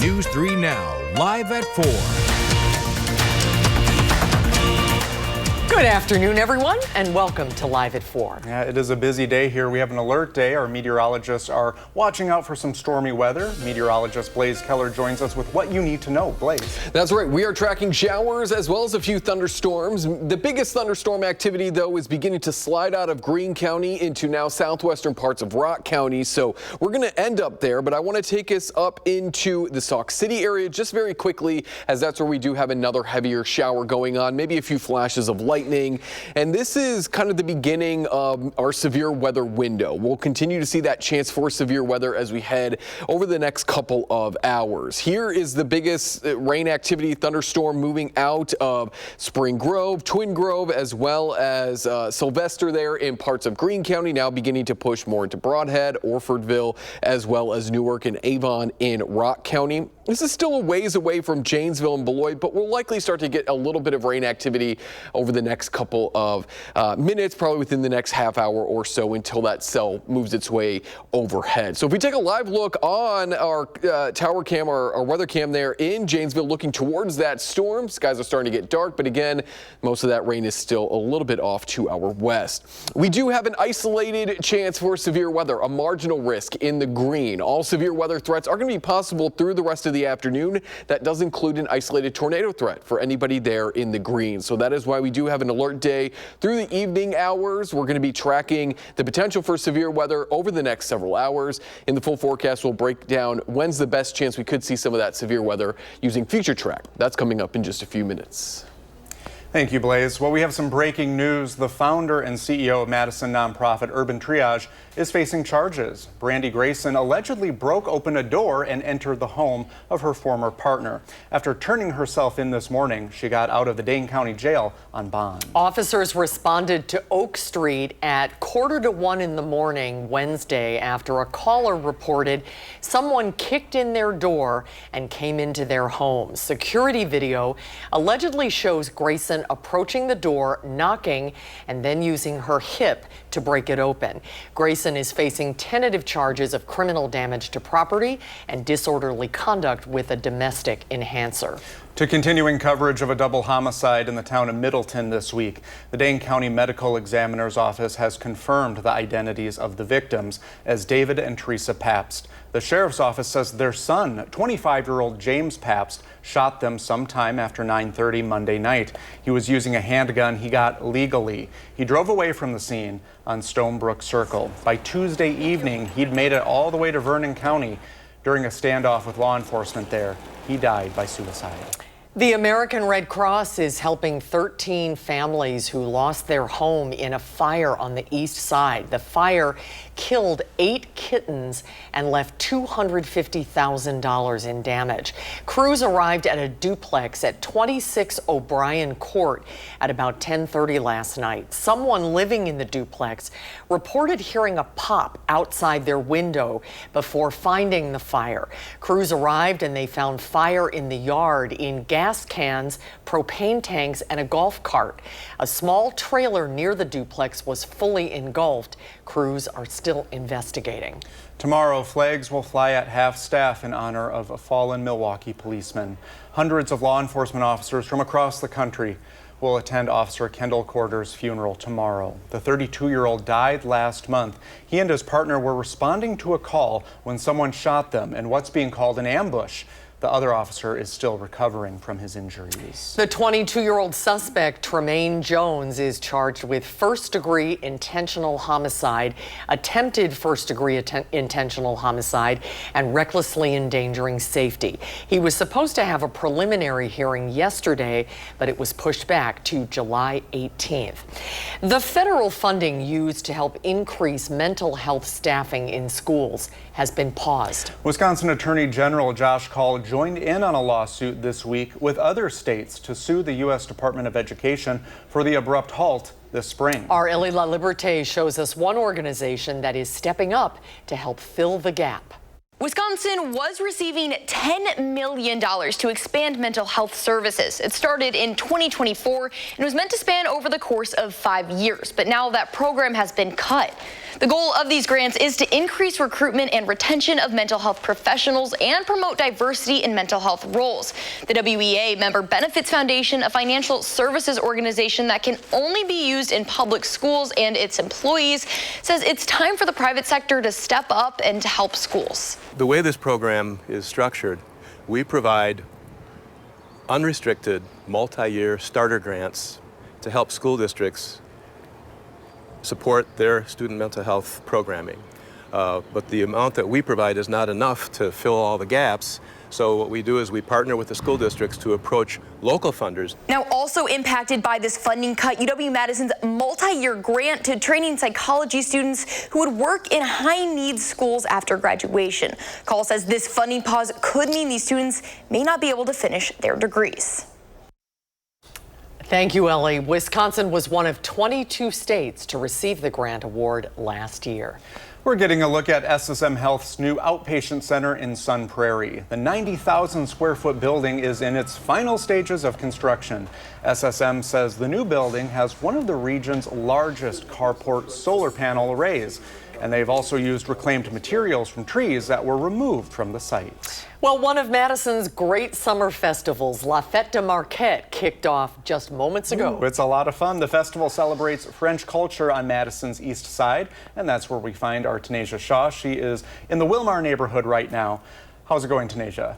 News 3 Now, live at 4. Good afternoon, everyone, and welcome to Live at 4. Yeah, it is a busy day here. We have an alert day. Our meteorologists are watching out for some stormy weather. Meteorologist Blaze Keller joins us with what you need to know. Blaze. That's right. We are tracking showers as well as a few thunderstorms. The biggest thunderstorm activity, though, is beginning to slide out of Greene County into now southwestern parts of Rock County. So we're going to end up there, but I want to take us up into the Sauk City area just very quickly, as that's where we do have another heavier shower going on, maybe a few flashes of lightning. And this is kind of the beginning of our severe weather window. We'll continue to see that chance for severe weather as we head over the next couple of hours. Here is the biggest rain activity thunderstorm moving out of Spring Grove, Twin Grove, as well as Sylvester there in parts of Greene County, now beginning to push more into Brodhead, Orfordville, as well as Newark and Avon in Rock County. This is still a ways away from Janesville and Beloit, but we'll likely start to get a little bit of rain activity over the next couple of minutes, probably within the next half hour or so, until that cell moves its way overhead. So if we take a live look on our tower cam, our weather cam there in Janesville, looking towards that storm, skies are starting to get dark, but again, most of that rain is still a little bit off to our west. We do have an isolated chance for severe weather, a marginal risk in the green. All severe weather threats are going to be possible through the rest of the afternoon. That does include an isolated tornado threat for anybody there in the green. So that is why we do have an alert day through the evening hours. We're going to be tracking the potential for severe weather over the next several hours. In the full forecast, we'll break down when's the best chance we could see some of that severe weather using Future Track. That's coming up in just a few minutes. Thank you, Blaze. Well, we have some breaking news. The founder and CEO of Madison nonprofit Urban Triage is facing charges. Brandy Grayson allegedly broke open a door and entered the home of her former partner. After turning herself in this morning, she got out of the Dane County Jail on bond. Officers responded to Oak Street at 1:45 in the morning Wednesday after a caller reported someone kicked in their door and came into their home. Security video allegedly shows Grayson approaching the door, knocking, and then using her hip to break it open. Grayson is facing tentative charges of criminal damage to property and disorderly conduct with a domestic enhancer. To continuing coverage of a double homicide in the town of Middleton this week, the Dane County Medical Examiner's Office has confirmed the identities of the victims as David and Teresa Pabst. The sheriff's office says their son, 25-year-old James Pabst, shot them sometime after 9:30 Monday night. He was using a handgun he got legally. He drove away from the scene on Stonebrook Circle. By Tuesday evening, he'd made it all the way to Vernon County. During a standoff with law enforcement there, he died by suicide. The American Red Cross is helping 13 families who lost their home in a fire on the east side. The fire killed 8 kittens and left $250,000 in damage. Crews arrived at a duplex at 26 O'Brien Court at about 10:30 last night. Someone living in the duplex reported hearing a pop outside their window before finding the fire. Crews arrived and they found fire in the yard in gas cans, propane tanks, and a golf cart. A small trailer near the duplex was fully engulfed. Crews are still investigating. Tomorrow, flags will fly at half-staff in honor of a fallen Milwaukee policeman. Hundreds of law enforcement officers from across the country will attend Officer Kendall Corder's funeral tomorrow. The 32-year-old died last month. He and his partner were responding to a call when someone shot them in what's being called an ambush. The other officer is still recovering from his injuries. The 22-year-old suspect, Tremaine Jones, is charged with first-degree intentional homicide, attempted first-degree intentional homicide, and recklessly endangering safety. He was supposed to have a preliminary hearing yesterday, but it was pushed back to July 18th. The federal funding used to help increase mental health staffing in schools has been paused. Wisconsin Attorney General Josh Kaul joined in on a lawsuit this week with other states to sue the U.S. Department of Education for the abrupt halt this spring. Our Ellie LaLiberte shows us one organization that is stepping up to help fill the gap. Wisconsin was receiving $10 million to expand mental health services. It started in 2024 and was meant to span over the course of 5 years, but now that program has been cut. The goal of these grants is to increase recruitment and retention of mental health professionals and promote diversity in mental health roles. The WEA Member Benefits Foundation, a financial services organization that can only be used in public schools and its employees, says it's time for the private sector to step up and to help schools. The way this program is structured, we provide unrestricted multi-year starter grants to help school districts support their student mental health programming. But the amount that we provide is not enough to fill all the gaps. So what we do is we partner with the school districts to approach local funders. Now also impacted by this funding cut, UW-Madison's multi-year grant to training psychology students who would work in high-need schools after graduation. Call says this funding pause could mean these students may not be able to finish their degrees. Thank you, Ellie. Wisconsin was one of 22 states to receive the grant award last year. We're getting a look at SSM Health's new outpatient center in Sun Prairie. The 90,000 square foot building is in its final stages of construction. SSM says the new building has one of the region's largest carport solar panel arrays. And they've also used reclaimed materials from trees that were removed from the site. Well, one of Madison's great summer festivals, La Fête de Marquette, kicked off just moments ago. It's a lot of fun. The festival celebrates French culture on Madison's east side, and that's where we find our Tanasia Shaw. She is in the Wilmar neighborhood right now. How's it going, Tanasia?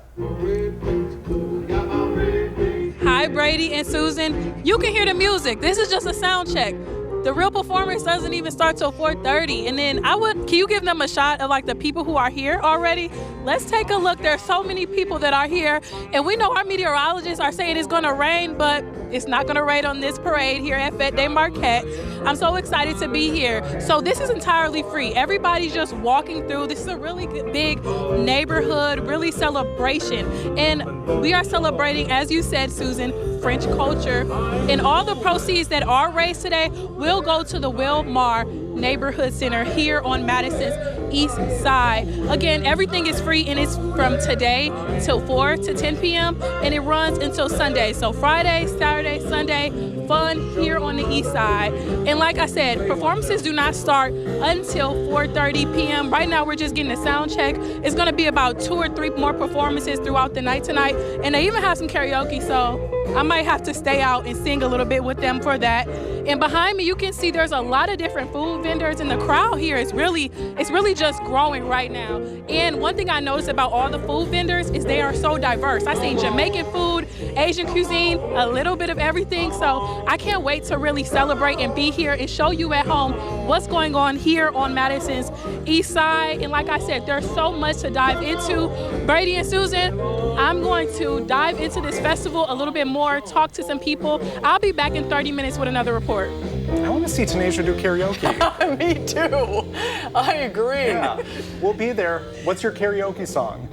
Hi, Brady and Susan. You can hear the music. This is just a sound check. The real performance doesn't even start till 4:30. And then can you give them a shot of like the people who are here already? Let's take a look. There's so many people that are here. And we know our meteorologists are saying it's gonna rain, but it's not gonna rain on this parade here at Fête de Marquette. I'm so excited to be here. So this is entirely free. Everybody's just walking through. This is a really big neighborhood, really celebration. And we are celebrating, as you said, Susan, French culture. And all the proceeds that are raised today will go to the Wilmar Neighborhood Center here on Madison's east side. Again, everything is free and it's from today till 4 to 10 p.m. and it runs until Sunday. So Friday, Saturday, Sunday, fun here on the east side. And like I said, performances do not start until 4:30 p.m. Right now, we're just getting a sound check. It's gonna be about 2 or 3 more performances throughout the night tonight. And they even have some karaoke, so I might have to stay out and sing a little bit with them for that. And behind me, you can see there's a lot of different food vendors, and the crowd here is really just growing right now. And one thing I noticed about all the food vendors is they are so diverse. I seen Jamaican food, Asian cuisine, a little bit of everything. So I can't wait to really celebrate and be here and show you at home what's going on here on Madison's east side. And like I said, there's so much to dive into. Brady and Susan, I'm going to dive into this festival a little bit more, talk to some people. I'll be back in 30 minutes with another report. I want to see Tanasia do karaoke. Me too. I agree. Yeah, we'll be there. What's your karaoke song?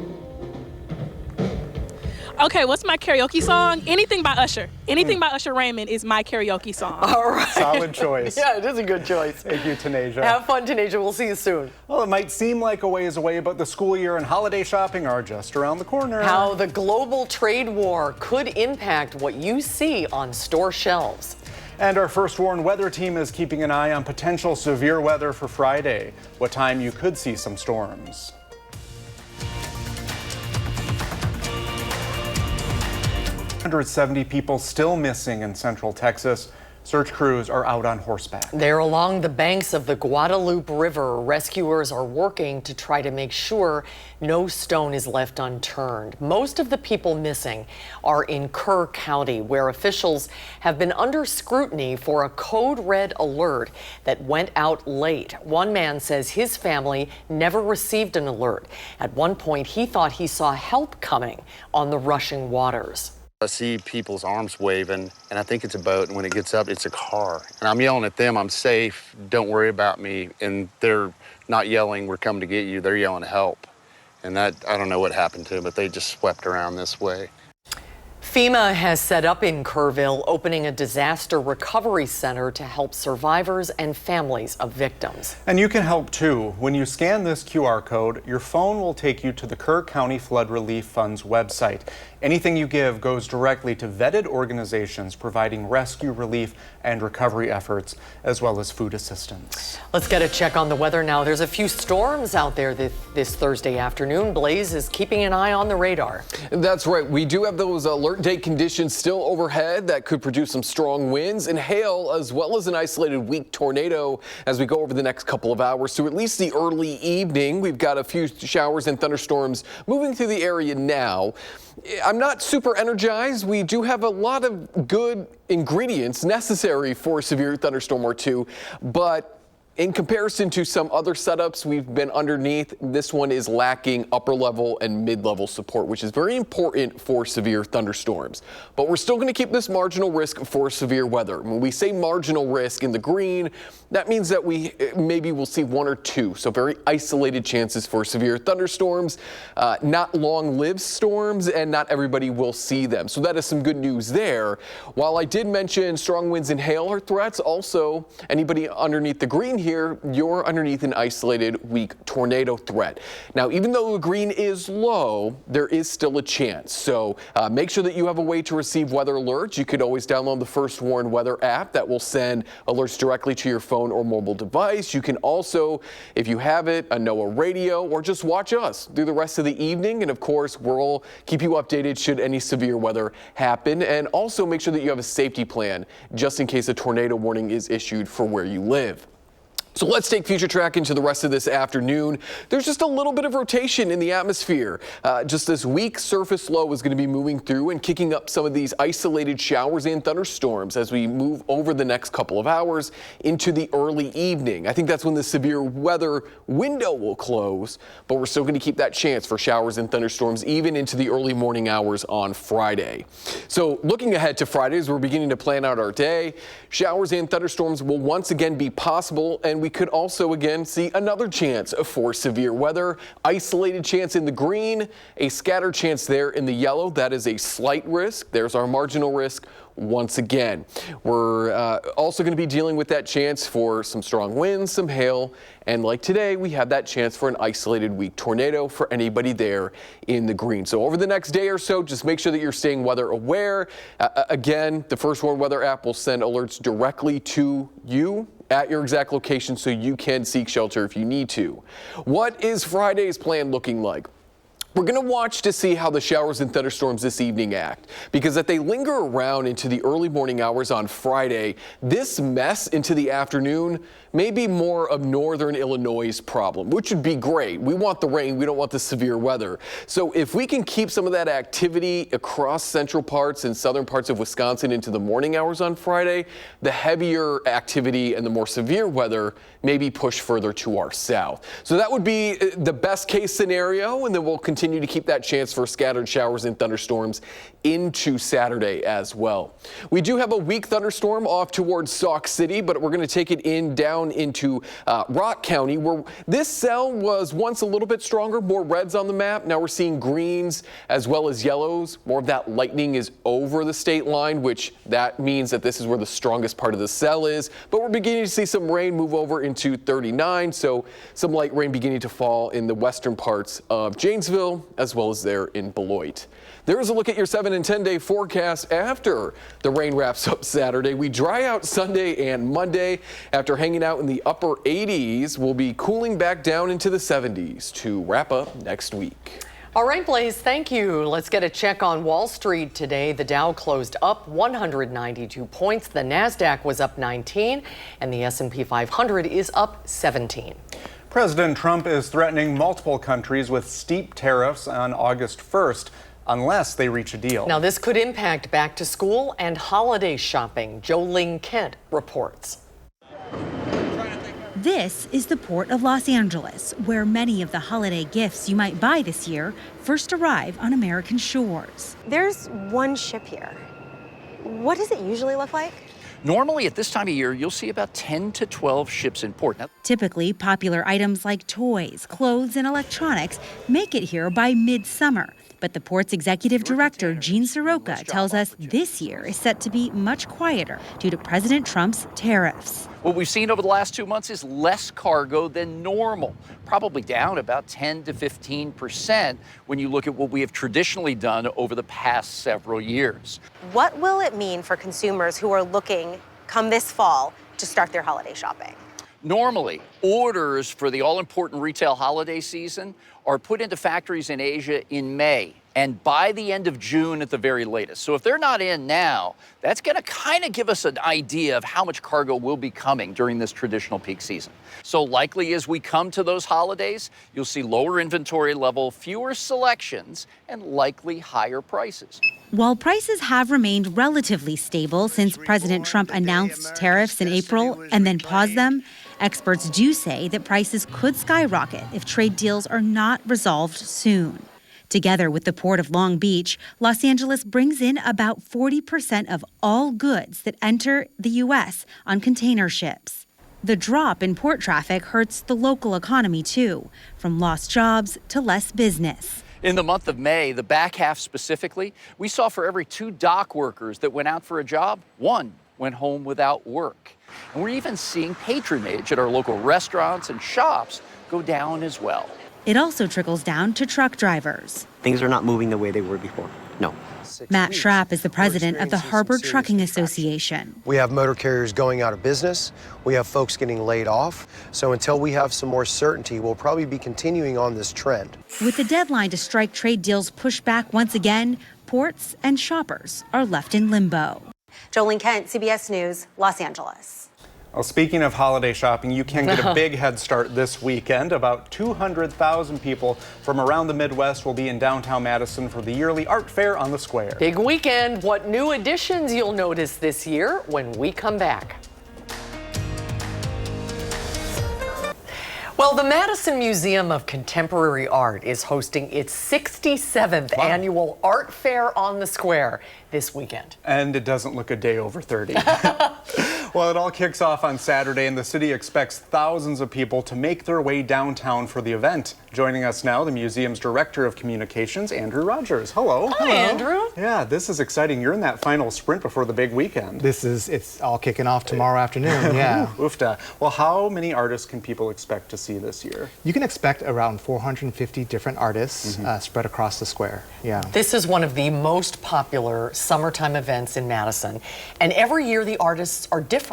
Okay, what's my karaoke song? Anything by Usher. Anything by Usher Raymond is my karaoke song. All right. Solid choice. Yeah, it is a good choice. Thank you, Tanasia. Have fun, Tanasia. We'll see you soon. Well, it might seem like a ways away, but the school year and holiday shopping are just around the corner. How the global trade war could impact what you see on store shelves. And our First Warn weather team is keeping an eye on potential severe weather for Friday. What time you could see some storms. 170 people still missing in central Texas. Search crews are out on horseback. They're along the banks of the Guadalupe River. Rescuers are working to try to make sure no stone is left unturned. Most of the people missing are in Kerr County, where officials have been under scrutiny for a code red alert that went out late. One man says his family never received an alert. At one point, he thought he saw help coming on the rushing waters. I see people's arms waving, and I think it's a boat, and when it gets up, it's a car. And I'm yelling at them, I'm safe, don't worry about me. And they're not yelling, we're coming to get you, they're yelling help. And that, I don't know what happened to them, but they just swept around this way. FEMA has set up in Kerrville, opening a disaster recovery center to help survivors and families of victims. And you can help too. When you scan this QR code, your phone will take you to the Kerr County Flood Relief Fund's website. Anything you give goes directly to vetted organizations providing rescue, relief, and recovery efforts, as well as food assistance. Let's get a check on the weather now. There's a few storms out there this Thursday afternoon. Blaze is keeping an eye on the radar. That's right. We do have those alert day conditions still overhead that could produce some strong winds and hail, as well as an isolated weak tornado as we go over the next couple of hours. So at least the early evening, we've got a few showers and thunderstorms moving through the area now. I'm not super energized. We do have a lot of good ingredients necessary for a severe thunderstorm or two, but in comparison to some other setups we've been underneath, this one is lacking upper level and mid-level support, which is very important for severe thunderstorms. But we're still going to keep this marginal risk for severe weather. When we say marginal risk in the green, that means that we maybe will see one or two, so very isolated chances for severe thunderstorms, not long-lived storms, and not everybody will see them. So that is some good news there. While I did mention strong winds and hail are threats, also anybody underneath the green here, you're underneath an isolated weak tornado threat. Now, even though the green is low, there is still a chance. So make sure that you have a way to receive weather alerts. You could always download the First Warn Weather app that will send alerts directly to your phone or mobile device. You can also, if you have it, a NOAA radio, or just watch us through the rest of the evening. And of course, we'll keep you updated should any severe weather happen. And also make sure that you have a safety plan just in case a tornado warning is issued for where you live. So let's take future track into the rest of this afternoon. There's just a little bit of rotation in the atmosphere. Just this weak surface low is going to be moving through and kicking up some of these isolated showers and thunderstorms as we move over the next couple of hours into the early evening. I think that's when the severe weather window will close, but we're still going to keep that chance for showers and thunderstorms even into the early morning hours on Friday. So looking ahead to Friday as we're beginning to plan out our day, showers and thunderstorms will once again be possible, and we could also again see another chance for severe weather. Isolated chance in the green, a scattered chance there in the yellow. That is a slight risk. There's our marginal risk once again. We're also going to be dealing with that chance for some strong winds, some hail, and like today, we have that chance for an isolated weak tornado for anybody there in the green. So over the next day or so, just make sure that you're staying weather aware. Again, the First Warn Weather app will send alerts directly to you at your exact location so you can seek shelter if you need to. What is Friday's plan looking like? We're going to watch to see how the showers and thunderstorms this evening act, because if they linger around into the early morning hours on Friday, this mess into the afternoon may be more of northern Illinois' problem, which would be great. We want the rain. We don't want the severe weather. So if we can keep some of that activity across central parts and southern parts of Wisconsin into the morning hours on Friday, the heavier activity and the more severe weather may be pushed further to our south. So that would be the best case scenario, and then we'll continue to keep that chance for scattered showers and thunderstorms into Saturday as well. We do have a weak thunderstorm off towards Sauk City, but we're going to take it down into Rock County, where this cell was once a little bit stronger, more reds on the map. Now we're seeing greens as well as yellows. More of that lightning is over the state line, which that means that this is where the strongest part of the cell is. But we're beginning to see some rain move over into 39, so some light rain beginning to fall in the western parts of Janesville as well as there in Beloit. There is a look at your 7 and 10 day forecast after the rain wraps up Saturday. We dry out Sunday and Monday. After hanging out in the upper 80s, we'll be cooling back down into the 70s to wrap up next week. All right, Blaze, thank you. Let's get a check on Wall Street today. The Dow closed up 192 points. The NASDAQ was up 19, and the S&P 500 is up 17. President Trump is threatening multiple countries with steep tariffs on August 1st. Unless they reach a deal. Now, this could impact back to school and holiday shopping. Jolene Kent reports. This is the Port of Los Angeles, where many of the holiday gifts you might buy this year first arrive on American shores. There's one ship here. What does it usually look like? Normally at this time of year, you'll see about 10 to 12 ships in port. Typically, popular items like toys, clothes, and electronics make it here by midsummer. But the port's executive director, Gene Soroka, tells us this year is set to be much quieter due to President Trump's tariffs. What we've seen over the last 2 months is less cargo than normal, probably down about 10 to 15% when you look at what we have traditionally done over the past several years. What will it mean for consumers who are looking come this fall to start their holiday shopping? Normally, orders for the all-important retail holiday season are put into factories in Asia in May and by the end of June at the very latest. So if they're not in now, that's going to kind of give us an idea of how much cargo will be coming during this traditional peak season. So likely as we come to those holidays, you'll see lower inventory level, fewer selections, and likely higher prices. While prices have remained relatively stable since President Trump announced tariffs in April and then paused them, experts do say that prices could skyrocket if trade deals are not resolved soon. Together with the Port of Long Beach, Los Angeles brings in about 40% of all goods that enter the U.S. on container ships. The drop in port traffic hurts the local economy, too, from lost jobs to less business. In the month of May, the back half specifically, we saw for every 2 dock workers that went out for a job, 1 went home without work. And we're even seeing patronage at our local restaurants and shops go down as well. It also trickles down to truck drivers. Things are not moving the way they were before. No. Matt Schrapp is the president of the Harbor Trucking Association. We have motor carriers going out of business. We have folks getting laid off. So until we have some more certainty, we'll probably be continuing on this trend. With the deadline to strike trade deals pushed back once again, ports and shoppers are left in limbo. Jolene Kent, CBS News, Los Angeles. Well, speaking of holiday shopping, you can get a big head start this weekend. About 200,000 people from around the Midwest will be in downtown Madison for the yearly art fair on the square. Big weekend. What new additions you'll notice this year when we come back. Well, the Madison Museum of Contemporary Art is hosting its 67th annual art fair on the square this weekend. And it doesn't look a day over 30. Well, it all kicks off on Saturday, and the city expects thousands of people to make their way downtown for the event. Joining us now, the museum's Director of Communications, Andrew Rogers. Hello. Hi, Andrew. Yeah, this is exciting. You're in that final sprint before the big weekend. It's all kicking off tomorrow afternoon, yeah. Oofta. Well, how many artists can people expect to see this year? You can expect around 450 different artists spread across the square, yeah. This is one of the most popular summertime events in Madison, and every year the artists are different.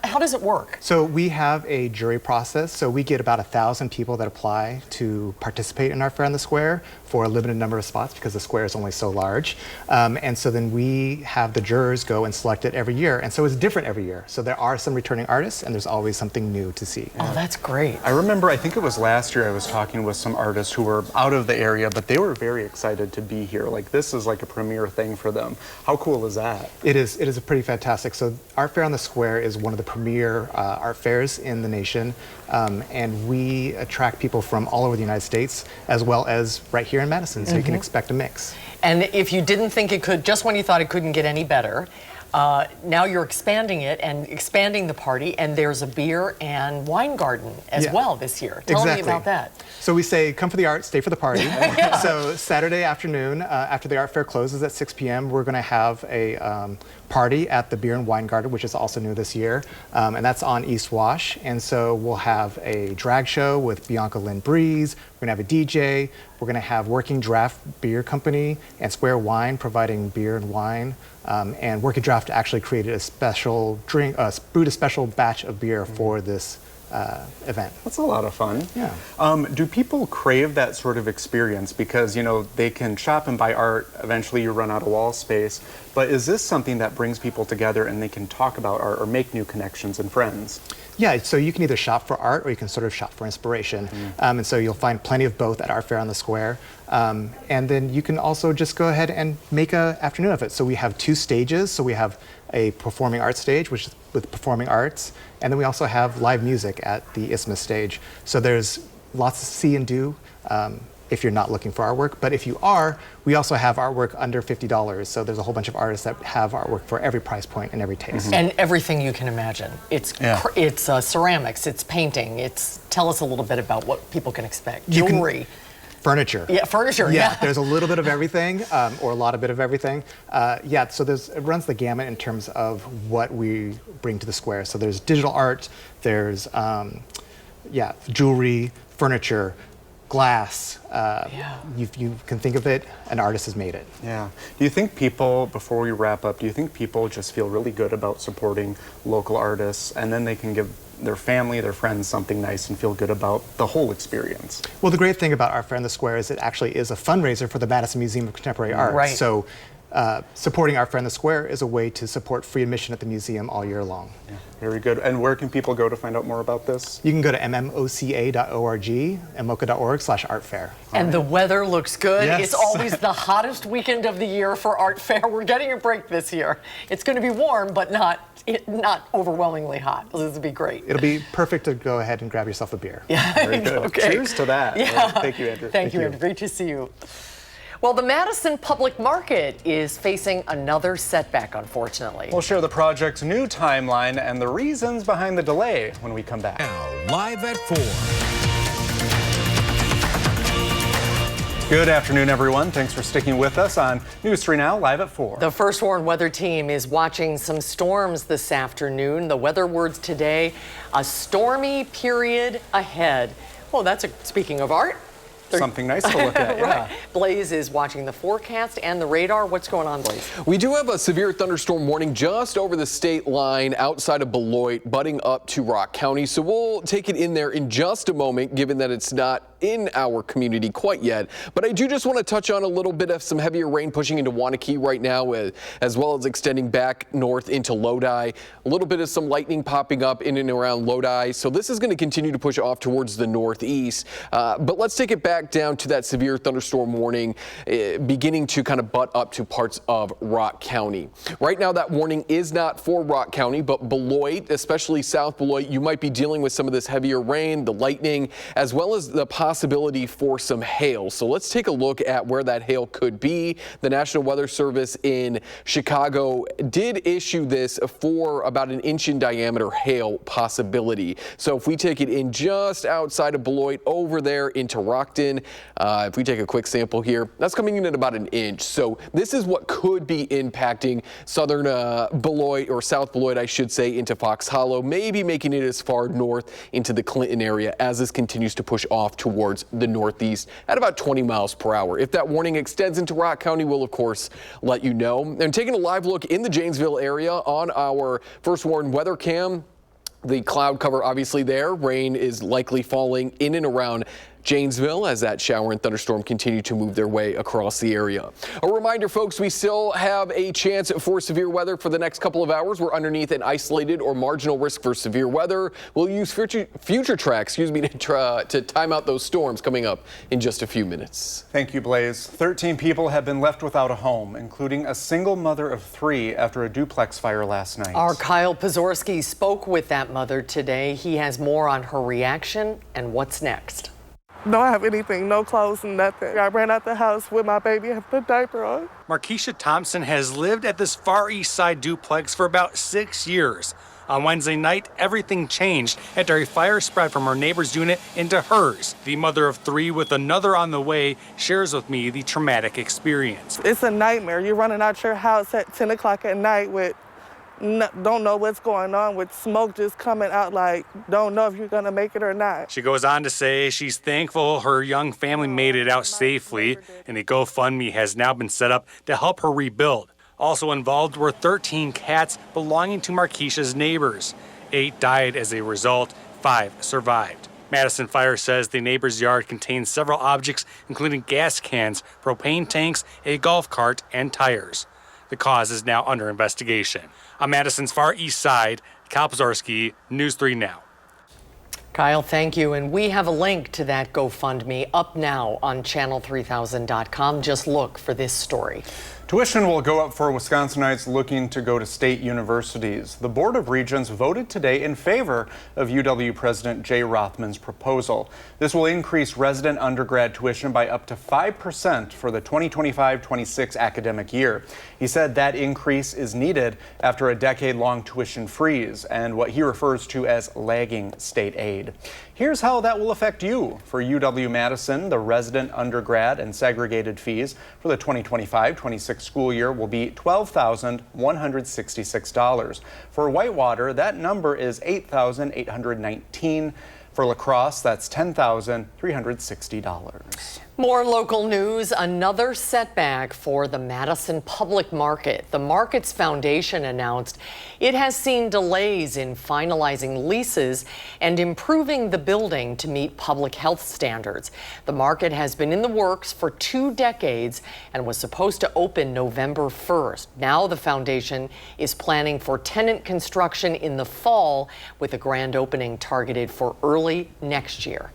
How does it work? So we have a jury process. So we get about 1,000 people that apply to participate in our fair on the square for a limited number of spots because the square is only so large. And so then we have the jurors go and select it every year. And so it's different every year. So there are some returning artists and there's always something new to see. Oh, that's great. I remember, I think it was last year, I was talking with some artists who were out of the area, but they were very excited to be here. Like, this is like a premier thing for them. How cool is that? It is a pretty fantastic. So Art Fair on the Square is one of the premier art fairs in the nation, and we attract people from all over the United States as well as right here in Madison, so you can expect a mix. And if you didn't think it could, just when you thought it couldn't get any better, now you're expanding it and expanding the party, and there's a beer and wine garden as well this year. Tell me about that. So we say, come for the art, stay for the party. So Saturday afternoon, after the art fair closes at 6 p.m., we're going to have a party at the Beer and Wine Garden, which is also new this year, and that's on East Wash. And so we'll have a drag show with Bianca Lynn Breeze. We're going to have a DJ. We're going to have Working Draft Beer Company and Square Wine providing beer and wine. And Working Draft actually created a special drink, brewed a special batch of beer for this event. That's a lot of fun. Yeah. Do people crave that sort of experience? Because, you know, they can shop and buy art. Eventually you run out of wall space. But is this something that brings people together and they can talk about art or make new connections and friends? Yeah, so you can either shop for art or you can sort of shop for inspiration. And so you'll find plenty of both at Art Fair on the Square. And then you can also just go ahead and make an afternoon of it. So we have 2 stages. So we have a performing arts stage, which is with performing arts. And then we also have live music at the Isthmus stage. So there's lots to see and do if you're not looking for artwork. But if you are, we also have artwork under $50. So there's a whole bunch of artists that have artwork for every price point and every taste. And everything you can imagine. It's ceramics, it's painting. Tell us a little bit about what people can expect. Jewelry. Furniture. Yeah, furniture. Yeah, there's a little bit of everything, or a lot of bit of everything. Yeah, so it runs the gamut in terms of what we bring to the square. So there's digital art, there's jewelry, furniture, glass. You can think of it, an artist has made it. Yeah. Do you think people, before we wrap up, do you think people just feel really good about supporting local artists, and then they can give their family, their friends something nice and feel good about the whole experience? Well, the great thing about Art Fair in the Square is it actually is a fundraiser for the Madison Museum of Contemporary Art. Right. So supporting Art Fair in the Square is a way to support free admission at the museum all year long. Yeah, very good. And where can people go to find out more about this? You can go to mmoca.org, mmoca.org/artfair. And the weather looks good. Yes. It's always the hottest weekend of the year for Art Fair. We're getting a break this year. It's going to be warm, but not overwhelmingly hot. This will be great. It'll be perfect to go ahead and grab yourself a beer. Yeah, very good. Okay. Cheers to that. Yeah. Well, thank you, Andrew. Thank you, Andrew. Great to see you. Well, the Madison Public Market is facing another setback, unfortunately. We'll share the project's new timeline and the reasons behind the delay when we come back. Now, live at 4. Good afternoon, everyone. Thanks for sticking with us on News 3 Now, live at 4. The First Warn Weather Team is watching some storms this afternoon. The weather words today, a stormy period ahead. Oh, speaking of art. Something nice to look at, yeah. Right. Blaze is watching the forecast and the radar. What's going on, Blaze? We do have a severe thunderstorm warning just over the state line outside of Beloit, butting up to Rock County. So we'll take it in there in just a moment, given that it's not in our community quite yet. But I do just want to touch on a little bit of some heavier rain pushing into Waunakee right now, as well as extending back north into Lodi. A little bit of some lightning popping up in and around Lodi. So this is going to continue to push off towards the northeast. But let's take it back down to that severe thunderstorm warning, beginning to kind of butt up to parts of Rock County. Right now, that warning is not for Rock County, but Beloit, especially South Beloit, you might be dealing with some of this heavier rain, the lightning, as well as the possibility for some hail. So let's take a look at where that hail could be. The National Weather Service in Chicago did issue this for about an inch in diameter hail possibility. So if we take it in just outside of Beloit over there into Rockton, if we take a quick sample here, that's coming in at about an inch. So this is what could be impacting southern Beloit, or South Beloit, I should say, into Fox Hollow, maybe making it as far north into the Clinton area as this continues to push off towards the northeast at about 20 miles per hour. If that warning extends into Rock County, we'll of course let you know. And taking a live look in the Janesville area on our First Warn weather cam, the cloud cover obviously there. Rain is likely falling in and around Janesville as that shower and thunderstorm continue to move their way across the area. A reminder, folks, we still have a chance for severe weather for the next couple of hours. We're underneath an isolated or marginal risk for severe weather. We'll use future tracks, to time out those storms coming up in just a few minutes. Thank you, Blaze. 13 people have been left without a home, including a single mother of 3 after a duplex fire last night. Our Kyle Pazorski spoke with that mother today. He has more on her reaction and what's next. Don't have anything, no clothes, nothing. I ran out the house with my baby and put a diaper on. Markeisha Thompson has lived at this Far East Side duplex for about 6 years. On Wednesday night, everything changed after a fire spread from her neighbor's unit into hers. The mother of 3 with another on the way shares with me the traumatic experience. It's a nightmare. You're running out your house at 10 o'clock at night with don't know what's going on, with smoke just coming out, like don't know if you're gonna make it or not. She goes on to say she's thankful her young family made it out safely, and a GoFundMe has now been set up to help her rebuild. Also involved were 13 cats belonging to Markeisha's neighbors. 8 died as a result, 5 survived. Madison Fire says the neighbor's yard contains several objects, including gas cans, propane tanks, a golf cart, and tires. The cause is now under investigation. On Madison's Far East Side, Kyle Pazorski, News 3 Now. Kyle, thank you. And we have a link to that GoFundMe up now on channel3000.com. Just look for this story. Tuition will go up for Wisconsinites looking to go to state universities. The Board of Regents voted today in favor of UW President Jay Rothman's proposal. This will increase resident undergrad tuition by up to 5% for the 2025-26 academic year. He said that increase is needed after a decade-long tuition freeze and what he refers to as lagging state aid. Here's how that will affect you. For UW-Madison, the resident, undergrad, and segregated fees for the 2025-26 school year will be $12,166. For Whitewater, that number is $8,819. For La Crosse, that's $10,360. More local news, another setback for the Madison public market. The Markets Foundation announced it has seen delays in finalizing leases and improving the building to meet public health standards. The market has been in the works for 2 decades and was supposed to open November 1st. Now the foundation is planning for tenant construction in the fall with a grand opening targeted for early next year.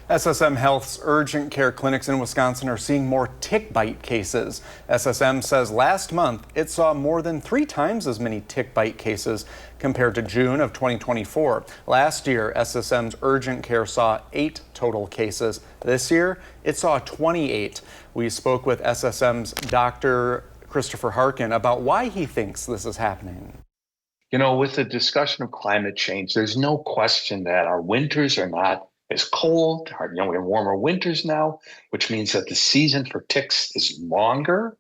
SSM Health's urgent care clinics in Wisconsin are seeing more tick bite cases. SSM says last month it saw more than 3 times as many tick bite cases compared to June of 2024. Last year, SSM's urgent care saw 8 total cases. This year, it saw 28. We spoke with SSM's Dr. Christopher Harkin about why he thinks this is happening. You know, with the discussion of climate change, there's no question that our winters are not as cold. We have warmer winters now, which means that the season for ticks is longer.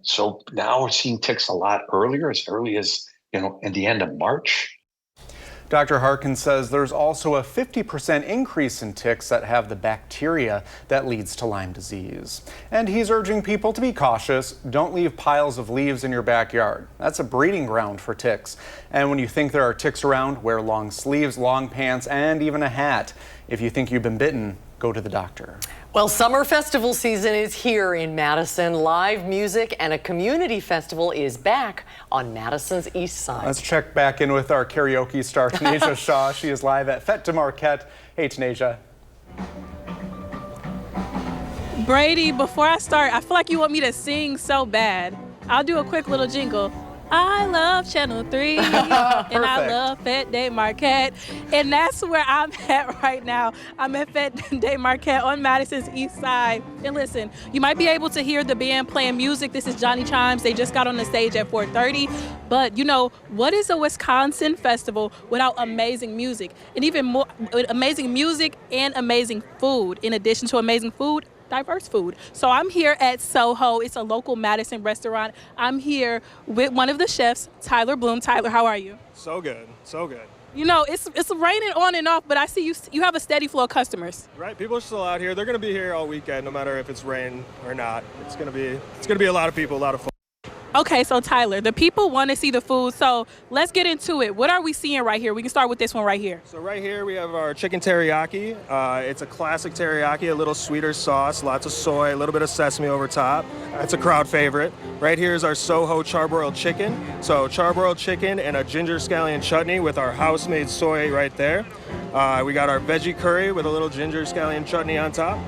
So now we're seeing ticks a lot earlier, as early as, in the end of March. Dr. Harkin says there's also a 50% increase in ticks that have the bacteria that leads to Lyme disease. And he's urging people to be cautious. Don't leave piles of leaves in your backyard. That's a breeding ground for ticks. And when you think there are ticks around, wear long sleeves, long pants, and even a hat. If you think you've been bitten, go to the doctor. Well, summer festival season is here in Madison. Live music and a community festival is back on Madison's east side. Let's check back in with our karaoke star, Tanisha Shaw. She is live at Fête de Marquette. Hey, Tanisha. Brady, before I start, I feel like you want me to sing so bad. I'll do a quick little jingle. I love Channel 3 and I love Fête de Marquette, and that's where I'm at right now. I'm at Fête de Marquette on Madison's east side. And listen, you might be able to hear the band playing music. This is Johnny Chimes. They just got on the stage at 4:30. But you know, what is a Wisconsin festival without amazing music? And even more, amazing music and amazing food. In addition to amazing food, diverse food. So I'm here at Soho. It's a local Madison restaurant. I'm here with one of the chefs, Tyler Bloom. Tyler, how are you? So good, so good. You know, it's raining on and off, but I see you have a steady flow of customers. Right, people are still out here. They're going to be here all weekend, no matter if it's rain or not. It's going to be a lot of people, a lot of fun. Okay, so Tyler, the people want to see the food, so let's get into it. What are we seeing right here? We can start with this one right here. So right here we have our chicken teriyaki. It's a classic teriyaki, a little sweeter sauce, lots of soy, a little bit of sesame over top. It's a crowd favorite. Right here is our Soho charbroiled chicken. So charbroiled chicken and a ginger scallion chutney with our house-made soy right there. We got our veggie curry with a little ginger scallion chutney on top.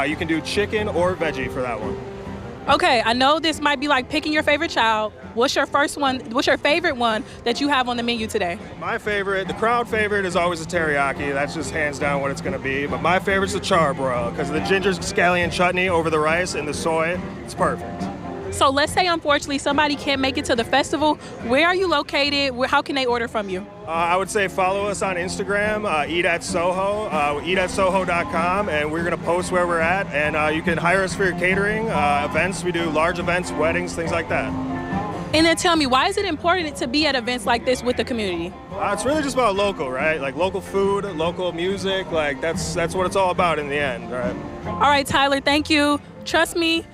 You can do chicken or veggie for that one. Okay, I know this might be like picking your favorite child. What's your first one? What's your favorite one that you have on the menu today? My favorite, the crowd favorite, is always a teriyaki. That's just hands down what it's going to be. But my favorite's the charbroil because the ginger scallion chutney over the rice and the soy, it's perfect. So let's say, unfortunately, somebody can't make it to the festival. Where are you located? How can they order from you? I would say follow us on Instagram, Eat at Soho, eatatsoho.com, and we're going to post where we're at. And you can hire us for your catering, events. We do large events, weddings, things like that. And then tell me, why is it important to be at events like this with the community? It's really just about local, right? Like local food, local music. Like that's what it's all about in the end, right? All right, Tyler, thank you. Trust me.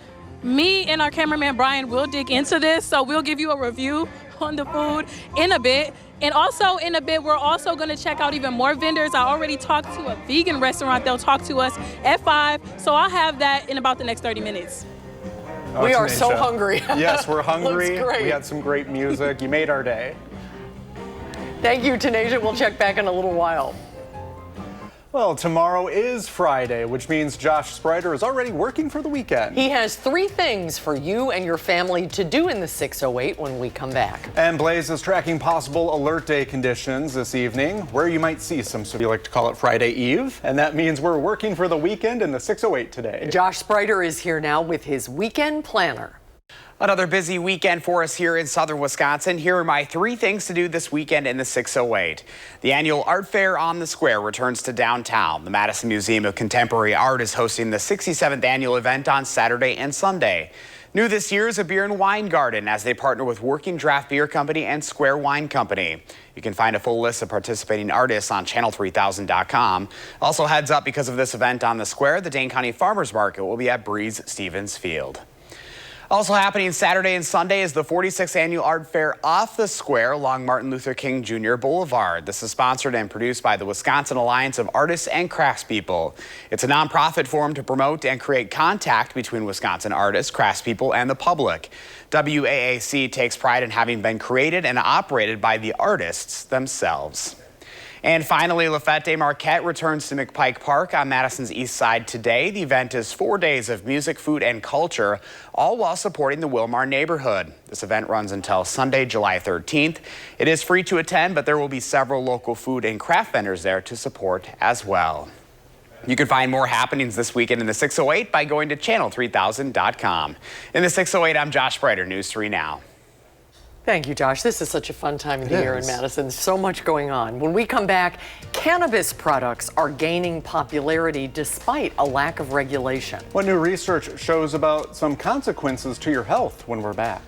Me and our cameraman Brian will dig into this, so we'll give you a review on the food in a bit. And also in a bit, we're also going to check out even more vendors. I already talked to a vegan restaurant. They'll talk to us at 5, so I'll have that in about the next 30 minutes. Oh, we are so hungry. Yes, we're hungry. Looks great. We had some great music. You made our day. Thank you, Tanisha. We'll check back in a little while. Well, tomorrow is Friday, which means Josh Sprider is already working for the weekend. He has 3 things for you and your family to do in the 608 when we come back. And Blaze is tracking possible alert day conditions this evening, where you might see some, so we like to call it Friday Eve. And that means we're working for the weekend in the 608 today. Josh Sprider is here now with his weekend planner. Another busy weekend for us here in southern Wisconsin. Here are my 3 things to do this weekend in the 608. The annual art fair on the square returns to downtown. The Madison Museum of Contemporary Art is hosting the 67th annual event on Saturday and Sunday. New this year is a beer and wine garden as they partner with Working Draft Beer Company and Square Wine Company. You can find a full list of participating artists on channel3000.com. Also heads up, because of this event on the square, the Dane County Farmers Market will be at Breeze-Stevens Field. Also happening Saturday and Sunday is the 46th annual art fair off the square along Martin Luther King Jr. Boulevard. This is sponsored and produced by the Wisconsin Alliance of Artists and Craftspeople. It's a nonprofit forum to promote and create contact between Wisconsin artists, craftspeople, and the public. WAAC takes pride in having been created and operated by the artists themselves. And finally, La Fête des Marquettes returns to McPike Park on Madison's east side today. The event is 4 days of music, food, and culture, all while supporting the Wilmar neighborhood. This event runs until Sunday, July 13th. It is free to attend, but there will be several local food and craft vendors there to support as well. You can find more happenings this weekend in the 608 by going to channel3000.com. In the 608, I'm Josh Breiter, News 3 Now. Thank you, Josh. This is such a fun time of the year in Madison. So much going on. When we come back, cannabis products are gaining popularity despite a lack of regulation. What new research shows about some consequences to your health when we're back?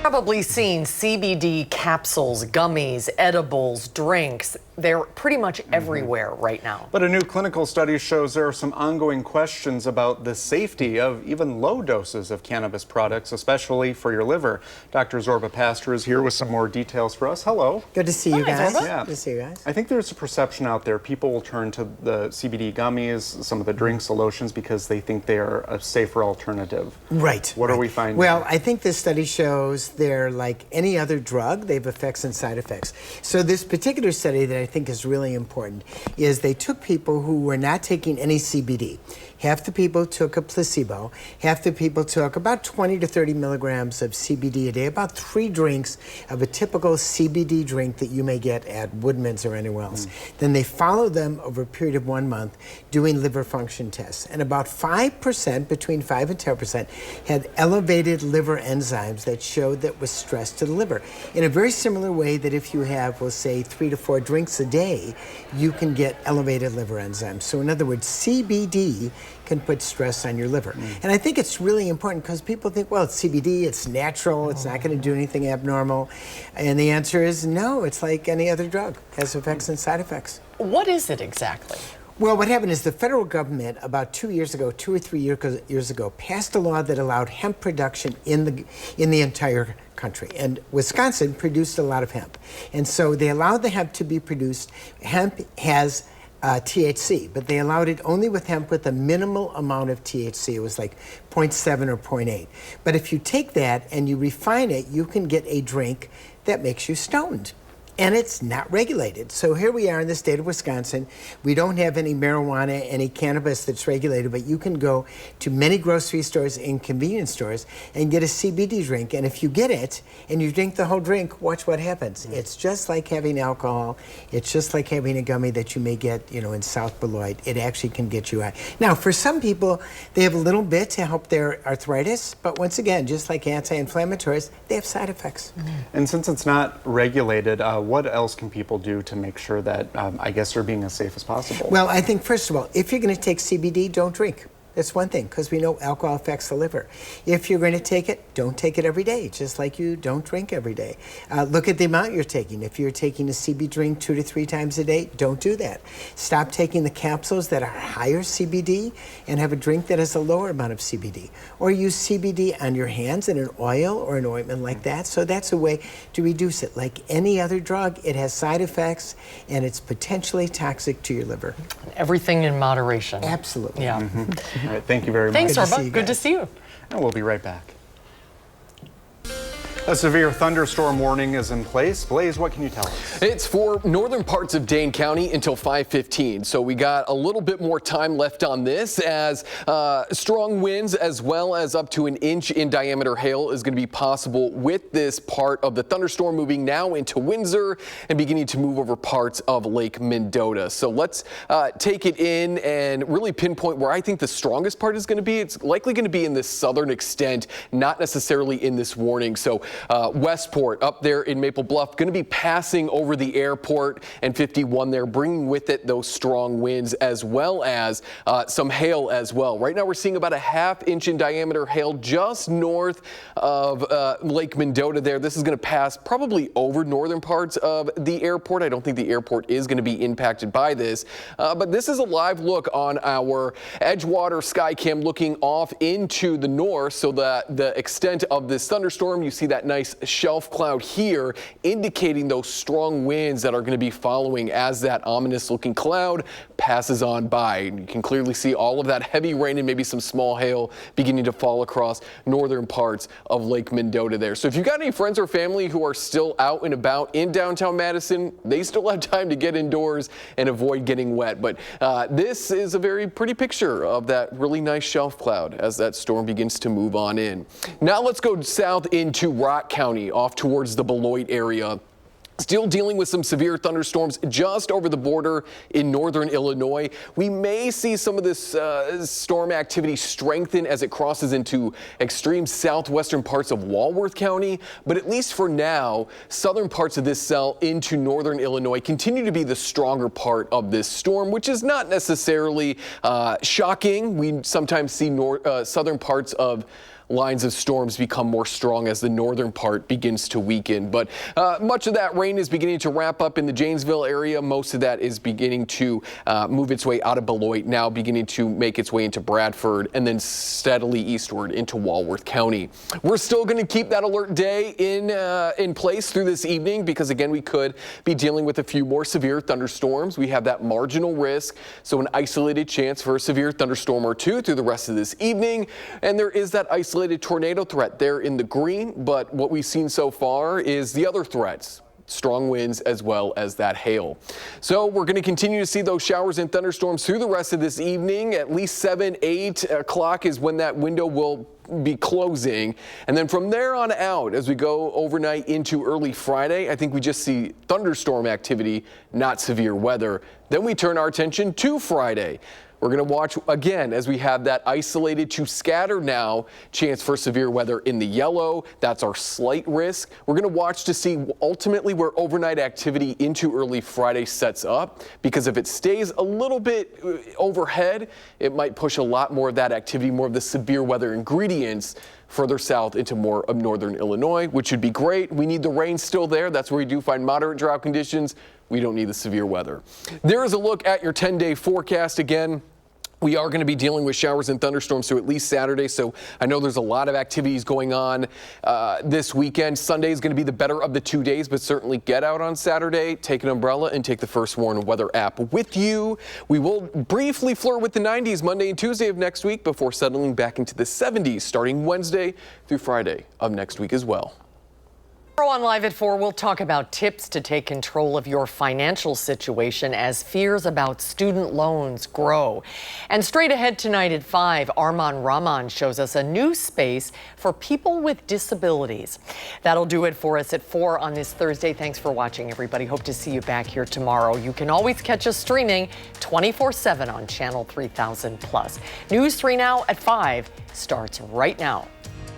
Probably seen CBD capsules, gummies, edibles, drinks. They're pretty much everywhere right now. But a new clinical study shows there are some ongoing questions about the safety of even low doses of cannabis products, especially for your liver. Dr. Zorba Pastor is here with some more details for us. Hello. Good to see you guys. Yeah. Good to see you guys. I think there's a perception out there people will turn to the CBD gummies, some of the drinks, the lotions, because they think they are a safer alternative. Right. What are we finding? Well, I think this study shows they're like any other drug. They have effects and side effects. So this particular study that I think is really important is they took people who were not taking any CBD. Half the people took a placebo. Half the people took about 20 to 30 milligrams of CBD a day, about 3 drinks of a typical CBD drink that you may get at Woodman's or anywhere else. Then they followed them over a period of 1 month doing liver function tests. And about 5%, between 5 and 10%, had elevated liver enzymes that showed that was stress to the liver. In a very similar way that if you have, we'll say, 3 to 4 drinks a day, you can get elevated liver enzymes. So in other words, CBD can put stress on your liver. And I think it's really important because people think, well, it's CBD, it's natural, it's not going to do anything abnormal. And the answer is no, it's like any other drug, it has effects and side effects. What is it exactly? Well, what happened is the federal government about 2 years ago, 2 or 3 years ago, passed a law that allowed hemp production in the entire country. And Wisconsin produced a lot of hemp. And so they allowed the hemp to be produced. Hemp has THC, but they allowed it only with hemp with a minimal amount of THC. It was like 0.7 or 0.8. But if you take that and you refine it, you can get a drink that makes you stoned. And it's not regulated. So here we are in the state of Wisconsin. We don't have any marijuana, any cannabis that's regulated, but you can go to many grocery stores and convenience stores and get a CBD drink. And if you get it and you drink the whole drink, watch what happens. It's just like having alcohol. It's just like having a gummy that you may get, in South Beloit. It actually can get you high. Now, for some people, they have a little bit to help their arthritis, but once again, just like anti-inflammatories, they have side effects. And since it's not regulated, what else can people do to make sure that, I guess, they're being as safe as possible? Well, I think, first of all, if you're going to take CBD, don't drink. That's one thing, because we know alcohol affects the liver. If you're going to take it, don't take it every day, just like you don't drink every day. Look at the amount you're taking. If you're taking a CBD drink 2 to 3 times a day, don't do that. Stop taking the capsules that are higher CBD and have a drink that has a lower amount of CBD. Or use CBD on your hands in an oil or an ointment like that. So that's a way to reduce it. Like any other drug, it has side effects and it's potentially toxic to your liver. Everything in moderation. Absolutely. Yeah. All right, thank you very much. Thanks, Zorba. Good to see you. And we'll be right back. A severe thunderstorm warning is in place. Blaze, what can you tell us? It's for northern parts of Dane County until 5:15. So we got a little bit more time left on this as strong winds as well as up to an inch in diameter hail is going to be possible with this part of the thunderstorm moving now into Windsor and beginning to move over parts of Lake Mendota. So let's take it in and really pinpoint where I think the strongest part is going to be. It's likely going to be in this southern extent, not necessarily in this warning. So Westport up there in Maple Bluff going to be passing over the airport and 51 there, bringing with it those strong winds as well as some hail as well. Right now we're seeing about a ½ inch in diameter hail just north of Lake Mendota there. This is going to pass probably over northern parts of the airport. I don't think the airport is going to be impacted by this, but this is a live look on our Edgewater Skycam looking off into the north. So the extent of this thunderstorm, you see that nice shelf cloud here indicating those strong winds that are going to be following as that ominous looking cloud passes on by. And you can clearly see all of that heavy rain and maybe some small hail beginning to fall across northern parts of Lake Mendota there. So if you've got any friends or family who are still out and about in downtown Madison, they still have time to get indoors and avoid getting wet. But this is a very pretty picture of that really nice shelf cloud as that storm begins to move on in. Now let's go south into Rock County off towards the Beloit area. Still dealing with some severe thunderstorms just over the border in northern Illinois. We may see some of this storm activity strengthen as it crosses into extreme southwestern parts of Walworth County, but at least for now, southern parts of this cell into northern Illinois continue to be the stronger part of this storm, which is not necessarily shocking. We sometimes see southern parts of lines of storms become more strong as the northern part begins to weaken. But much of that rain is beginning to wrap up in the Janesville area. Most of that is beginning to move its way out of Beloit, now beginning to make its way into Bradford and then steadily eastward into Walworth County. We're still going to keep that alert day in place through this evening because, again, we could be dealing with a few more severe thunderstorms. We have that marginal risk, so an isolated chance for a severe thunderstorm or two through the rest of this evening. And there is that isolated tornado threat there in the green, but what we've seen so far is the other threats. Strong winds as well as that hail. So we're going to continue to see those showers and thunderstorms through the rest of this evening. At least 8 o'clock is when that window will be closing. And then from there on out, as we go overnight into early Friday, I think we just see thunderstorm activity, not severe weather. Then we turn our attention to Friday. We're going to watch again as we have that isolated to scattered now chance for severe weather in the yellow. That's our slight risk. We're going to watch to see ultimately where overnight activity into early Friday sets up, because if it stays a little bit overhead, it might push a lot more of that activity, more of the severe weather ingredients further south into more of northern Illinois, which would be great. We need the rain still there. That's where we do find moderate drought conditions. We don't need the severe weather. There is a look at your 10-day forecast again. We are going to be dealing with showers and thunderstorms through at least Saturday, so I know there's a lot of activities going on this weekend. Sunday is going to be the better of the 2 days, but certainly get out on Saturday, take an umbrella, and take the First Warn weather app with you. We will briefly flirt with the 90s Monday and Tuesday of next week before settling back into the 70s starting Wednesday through Friday of next week as well. On Live at 4, we'll talk about tips to take control of your financial situation as fears about student loans grow. And straight ahead tonight at 5, Arman Rahman shows us a new space for people with disabilities. That'll do it for us at 4 on this Thursday. Thanks for watching, everybody. Hope to see you back here tomorrow. You can always catch us streaming 24/7 on Channel 3000+. News 3 Now at 5 starts right now.